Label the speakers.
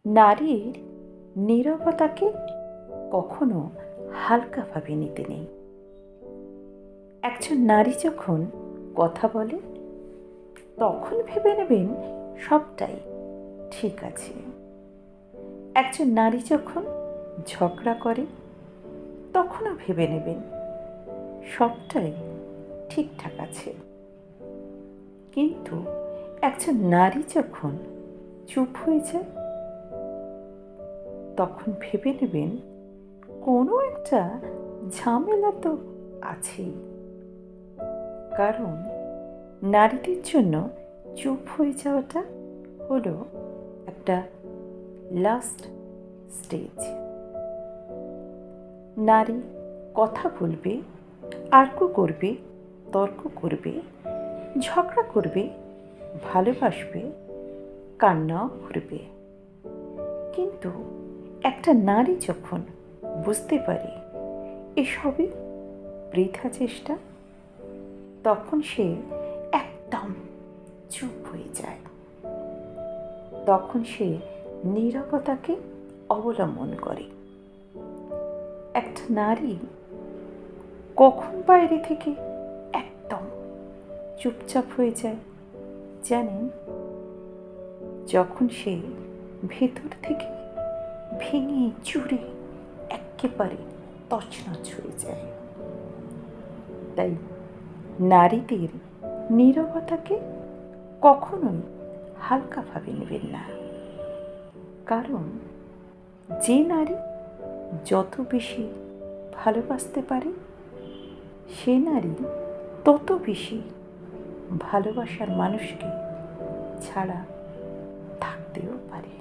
Speaker 1: নারীর নীরবতাকে কখনো হালকাভাবে নিতে নেই। একজন নারী যখন কথা বলে তখন ভেবে নেবেন সবটাই ঠিক আছে। একজন নারী যখন ঝগড়া করে তখনও ভেবে নেবেন সবটাই ঠিকঠাক আছে। কিন্তু একজন নারী যখন চুপ হয়ে যায় তখন ভেবে নেবেন কোনো একটা ঝামেলা তো আছেই। কারণ নারীদের জন্য চুপ হয়ে যাওয়াটা হলো একটা লাস্ট স্টেজ। নারী কথা বলবে, আর্গ্যু করবে, তর্ক করবে, ঝগড়া করবে, ভালোবাসবে, কান্নাও করবে। কিন্তু একটা নারী যখন বুঝতে পারে এসবই বৃথা চেষ্টা, তখন সে একদম চুপ হয়ে যায়। তখন সে নীরবতাকে অবলম্বন করে। একটা নারী কখন বাইরে থেকে একদম চুপচাপ হয়ে যায় জানেন? যখন সে ভেতর থেকে ভেঙে চুরে একেবারে তছনছ হয়ে যায়। তাই নারীদের নীরবতাকে কখনোই হালকাভাবে নেবেন না। কারণ যে নারী যত বেশি ভালোবাসতে পারে সে নারী তত বেশি ভালোবাসার মানুষকে ছাড়া থাকতেও পারে।